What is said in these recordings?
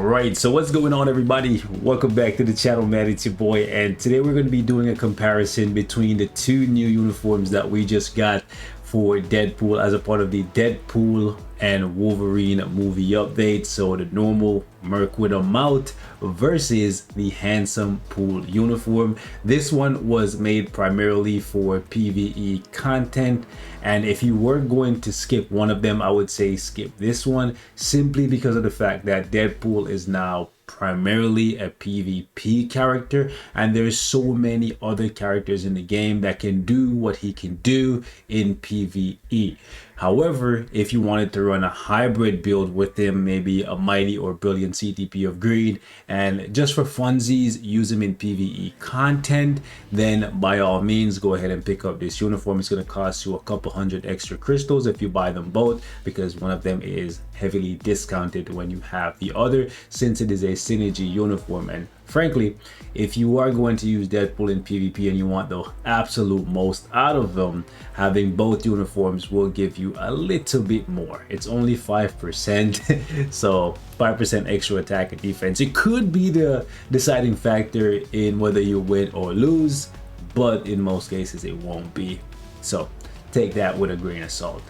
Alright, so what's going on, everybody? Welcome back to the channel, man. It's your boy, and today we're going to be doing a comparison between the two new uniforms that we just got for Deadpool as a part of the Deadpool and Wolverine movie update. So the normal Merc with a mouth versus the Handsome Pool uniform. This one was made primarily for PvE content, and if you were going to skip one of them, I would say skip this one, simply because of the fact that Deadpool is now primarily a PvP character, and there's so many other characters in the game that can do what he can do in PvE. However, if you wanted to run a hybrid build with him, maybe a mighty or brilliant CTP of greed, and just for funsies use him in PvE content, then by all means go ahead and pick up this uniform. It's going to cost you a couple hundred extra crystals if you buy them both, because one of them is heavily discounted when you have the other, since it is a synergy uniform. And frankly, if you are going to use Deadpool in PvP and you want the absolute most out of them, having both uniforms will give you a little bit more. It's only 5%, so 5% extra attack and defense. It could be the deciding factor in whether you win or lose, but in most cases it won't be. So take that with a grain of salt.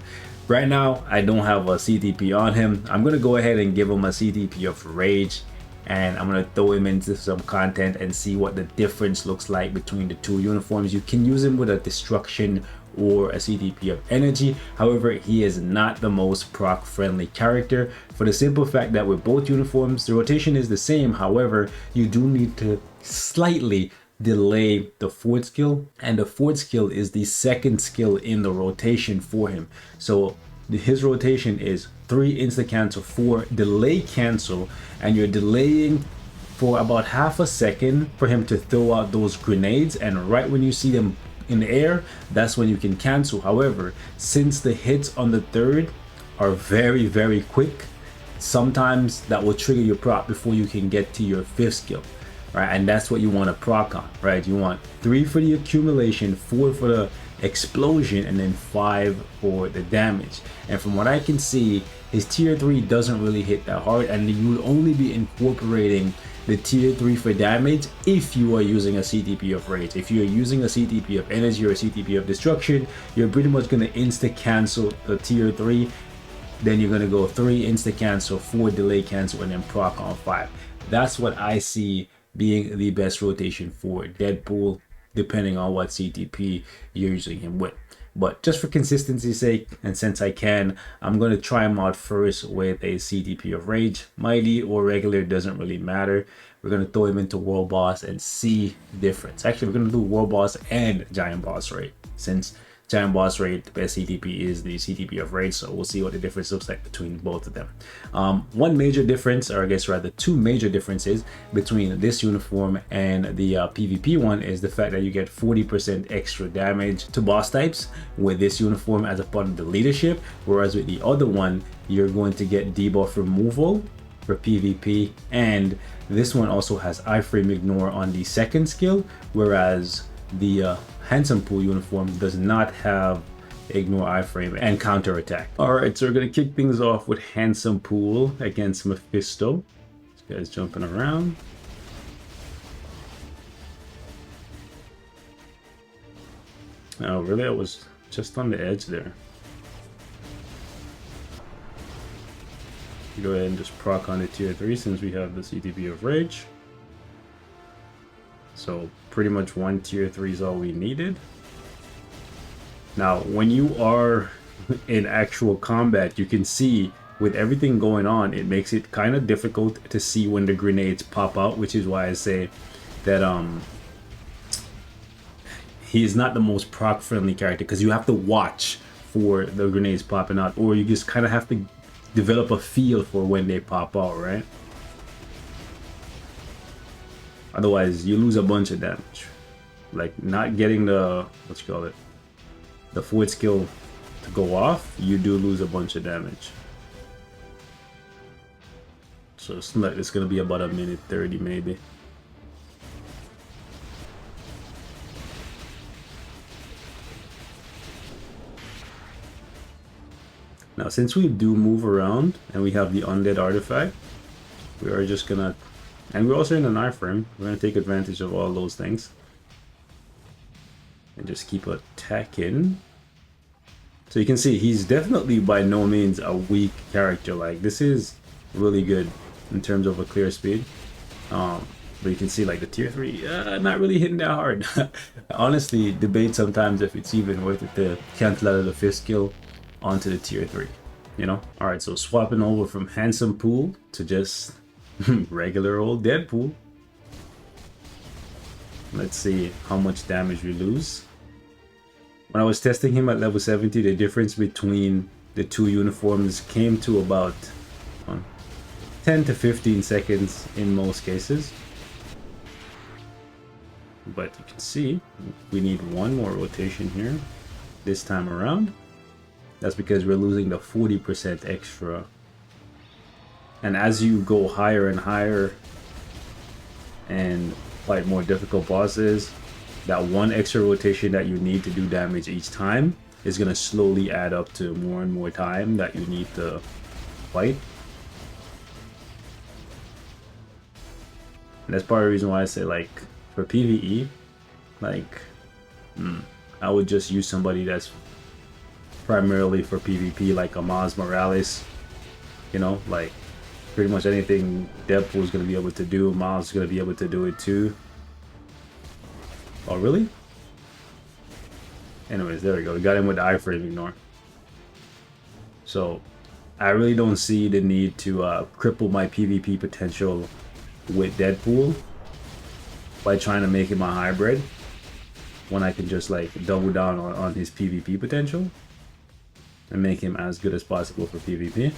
Right now, I don't have a CTP on him. I'm going to go ahead and give him a CTP of Rage, and I'm going to throw him into some content and see what the difference looks like between the two uniforms. You can use him with a Destruction or a CTP of Energy. However, he is not the most proc friendly character, for the simple fact that with both uniforms, the rotation is the same. However, you do need to slightly delay the fourth skill, and the fourth skill is the second skill in the rotation for him. So his rotation is 3 insta cancel, 4 delay cancel, and you're delaying for about half a second for him to throw out those grenades, and right when you see them in the air, that's when you can cancel. However, since the hits on the third are very quick, sometimes that will trigger your proc before you can get to your fifth skill. Right, and that's what you want to proc on, right? You want 3 for the accumulation, 4 for the explosion, and then 5 for the damage. And from what I can see, his tier 3 doesn't really hit that hard, and you will only be incorporating the tier 3 for damage if you are using a CTP of Rage. If you're using a CTP of Energy or a CTP of Destruction, you're pretty much going to insta cancel the tier 3. Then you're going to go 3 insta cancel, 4 delay cancel, and then proc on 5. That's what I see being the best rotation for Deadpool, depending on what CTP you're using him with. But just for consistency's sake, and since I can, I'm going to try him out first with a CTP of Rage. Mighty or regular doesn't really matter. We're going to throw him into World Boss and see the difference. Actually, we're going to do World Boss and Giant Boss Rate, since Giant Boss Rate, the best CTP is the CTP of Rage, so we'll see what the difference looks like between both of them. One major difference, or I guess rather two major differences between this uniform and the PvP one, is the fact that you get 40% extra damage to boss types with this uniform as a part of the leadership, whereas with the other one, you're going to get debuff removal for PvP, and this one also has iframe ignore on the second skill, whereas the Handsome Pool uniform does not have ignore iframe and counter attack. Alright, so we're gonna kick things off with Handsome Pool against Mephisto. This guy's jumping around. Oh really? I was just on the edge there. Go ahead and just proc on the tier 3 since we have the CTP of Rage. So pretty much one tier 3 is all we needed. Now when you are in actual combat, you can see with everything going on, it makes it kind of difficult to see when the grenades pop out, which is why I say that he is not the most proc friendly character, because you have to watch for the grenades popping out, or you just kind of have to develop a feel for when they pop out, right? Otherwise, you lose a bunch of damage. Like not getting the, what you call it, the fourth skill to go off, you do lose a bunch of damage. So it's like it's gonna be about a minute 30 maybe. Now, since we do move around and we have the undead artifact, we are just gonna, and we're also in an iframe. We're gonna take advantage of all those things and just keep attacking. So you can see he's definitely by no means a weak character. Like, this is really good in terms of a clear speed. But you can see like the tier 3 not really hitting that hard. Honestly, debate sometimes if it's even worth it to cancel out of the 5th skill onto the tier 3, you know. All right, so swapping over from handsome pool to just regular old Deadpool. Let's see how much damage we lose. When I was testing him at level 70, the difference between the two uniforms came to about 10 to 15 seconds in most cases. But you can see we need one more rotation here this time around. That's because we're losing the 40% extra. And as you go higher and higher and fight more difficult bosses, that one extra rotation that you need to do damage each time is going to slowly add up to more and more time that you need to fight. And that's part of the reason why I say, like, for PvE, like, I would just use somebody that's primarily for PvP, like a Miles Morales. You know, like, pretty much anything Deadpool is going to be able to do, Miles is going to be able to do it too. Oh, really? Anyways, there we go. We got him with the iframe ignore. So, I really don't see the need to cripple my PvP potential with Deadpool by trying to make him a hybrid when I can just like double down on his PvP potential and make him as good as possible for PvP,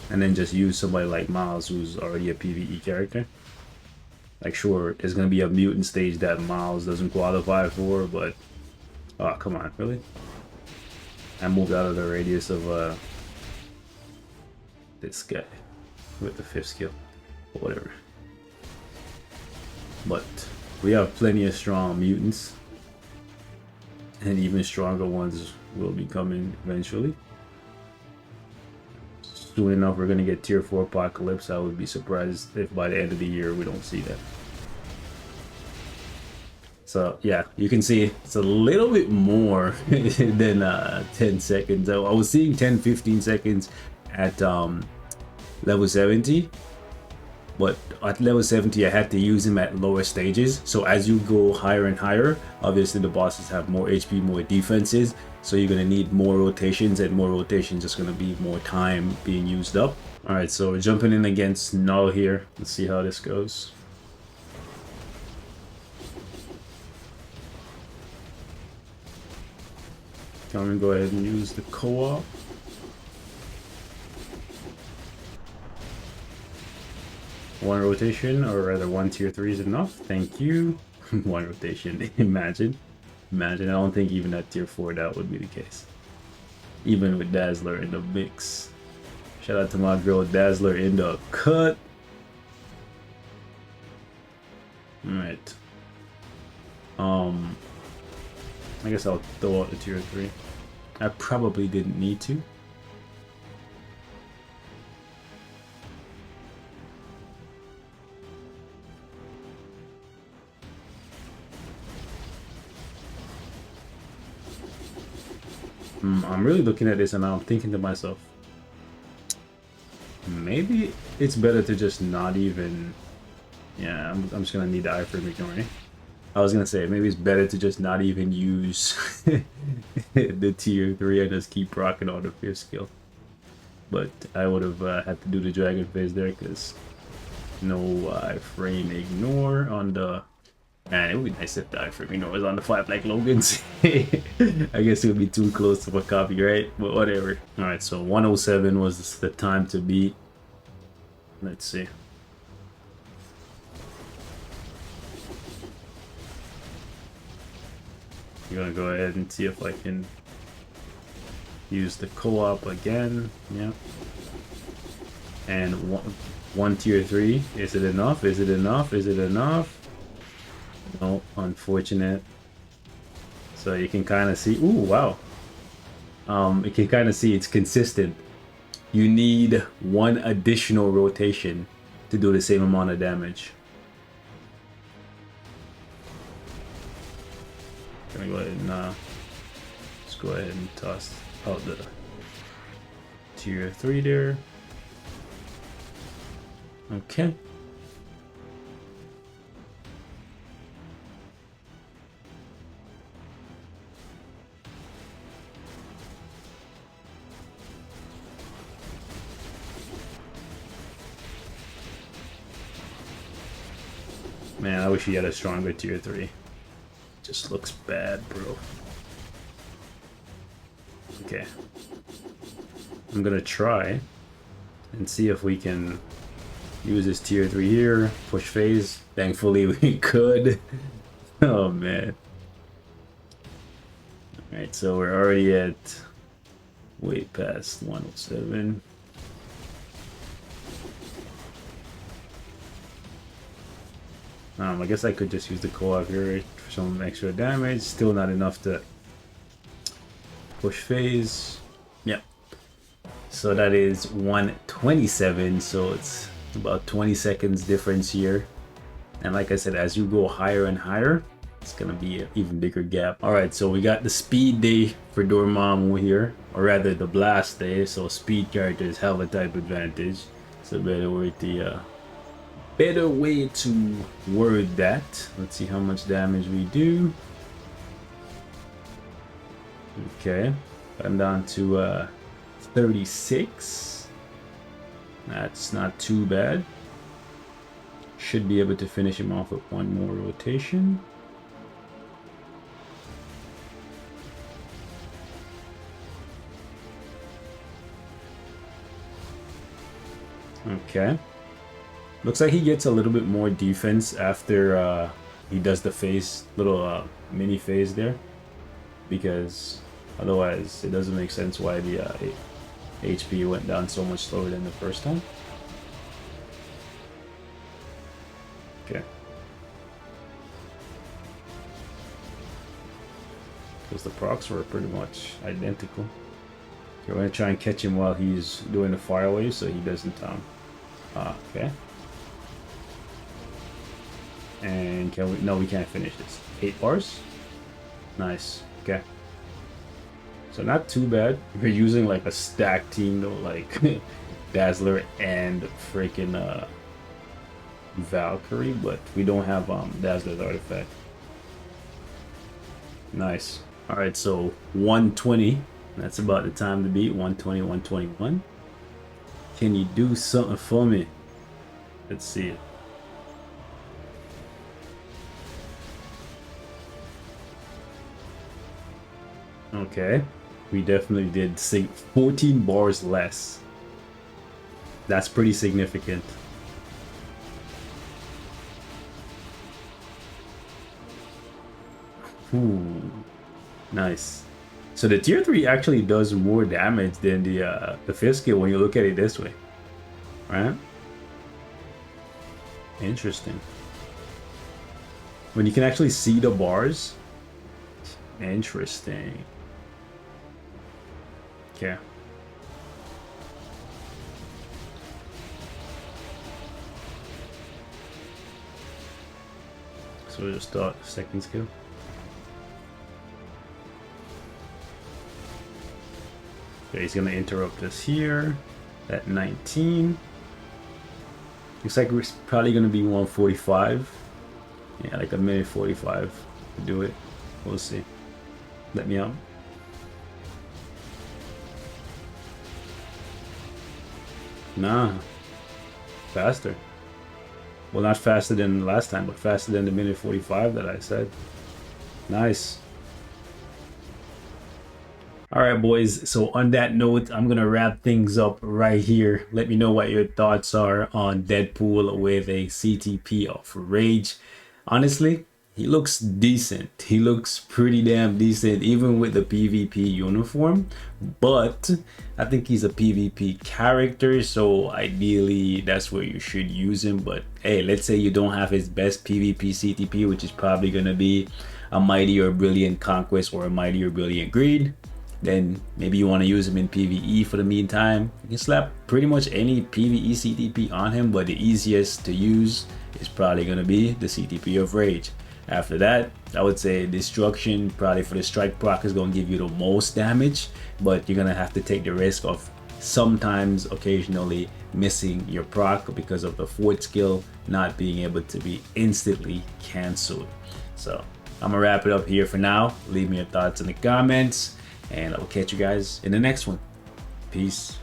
and then just use somebody like Miles, who's already a PvE character. Like, sure, there's gonna be a mutant stage that Miles doesn't qualify for, but oh, come on, really? I moved out of the radius of this guy with the 5th skill, or whatever. But we have plenty of strong mutants, and even stronger ones will be coming eventually. Soon enough, we're gonna get tier 4 Apocalypse. I would be surprised if by the end of the year we don't see that. So yeah, you can see it's a little bit more than 10 seconds. I was seeing 10-15 seconds at level 70, but at level 70 I had to use him at lower stages. So as you go higher and higher, obviously the bosses have more HP, more defenses, so you're gonna need more rotations, and more rotations is gonna be more time being used up. All right, so we're jumping in against Null here. Let's see how this goes. I'm gonna go ahead and use the co-op. One rotation, or rather one tier 3 is enough. Thank you. One rotation. Imagine. I don't think even at tier 4 that would be the case. Even with Dazzler in the mix. Shout out to my girl Dazzler in the cut. Alright. I guess I'll throw out the tier 3. I probably didn't need to. I'm really looking at this and I'm thinking to myself, maybe it's better to just not even, yeah, I'm just gonna need the iframe ignoring. I was gonna say, maybe it's better to just not even use the tier 3 and just keep rocking on the 5th skill. But I would have had to do the dragon phase there because no iframe ignore on the. Man, it would be nice if the iframe ignore was on the 5 like Logan's. I guess it would be too close to a copyright, but whatever. Alright, so 107 was the time to beat. Let's see. I'm gonna go ahead and see if I can use the co-op again. Yeah. And one tier 3. Is it enough? Is it enough? Is it enough? No, unfortunate. So you can kind of see. Ooh, wow. You can kind of see it's consistent you need one additional rotation to do the same amount of damage. Gonna go ahead and let's go ahead and toss out the tier 3 there. Okay. Man, I wish he had a stronger tier 3. Just looks bad, bro. Okay. I'm gonna try and see if we can use this tier 3 here. Push phase. Thankfully we could. Oh man. Alright, so we're already at way past 107. I guess I could just use the co-op here for some extra damage. Still not enough to push phase. Yep. So that is 127. So it's about 20 seconds difference here. And like I said, as you go higher and higher, it's gonna be an even bigger gap. All right, so we got the speed day for Dormammu here, or rather the blast day. So speed characters have a type advantage. So better with the better way to word that. Let's see how much damage we do. Okay, I'm down to 36. That's not too bad. Should be able to finish him off with one more rotation. Okay. Looks like he gets a little bit more defense after he does the phase, little mini phase there, because otherwise it doesn't make sense why the HP went down so much slower than the first time. Okay. Because the procs were pretty much identical. Okay, we're gonna try and catch him while he's doing the fire wave so he doesn't okay. And can we? No, we can't finish this. 8 bars. Nice. Okay. So not too bad. We're using like a stack team though, like Dazzler and freaking Valkyrie, but we don't have Dazzler's artifact. Nice. All right, so 120. That's about the time to beat. 120, 121. Can you do something for me? Let's see it. Okay, we definitely did 14 bars less. That's pretty significant. Ooh, nice. So the tier 3 actually does more damage than the 5th skill when you look at it this way, right? Interesting. When you can actually see the bars. Interesting. Okay. So we'll just start the second skill. Okay, he's gonna interrupt us here at 19. Looks like we're probably gonna be 145. Yeah, like a minute 45 to do it. We'll see. Let me out. Nah. Faster. Well, not faster than last time, but faster than the minute 45 that I said. Nice. Alright boys, so on that note, I'm gonna wrap things up right here. Let me know what your thoughts are on Deadpool with a CTP of Rage. Honestly, he looks decent. He looks pretty damn decent even with the PvP uniform, but I think he's a PvP character, so ideally that's where you should use him. But hey, let's say you don't have his best PvP CTP, which is probably gonna be a Mighty or Brilliant Conquest or a Mighty or Brilliant Greed. then maybe you want to use him in PvE for the meantime. You can slap pretty much any PvE CTP on him, but the easiest to use is probably going to be the CTP of Rage. After that, I would say Destruction, probably for the strike proc, is going to give you the most damage, but you're going to have to take the risk of sometimes occasionally missing your proc because of the fourth skill not being able to be instantly cancelled. So I'm gonna wrap it up here for now. Leave me your thoughts in the comments, and I will catch you guys in the next one. Peace.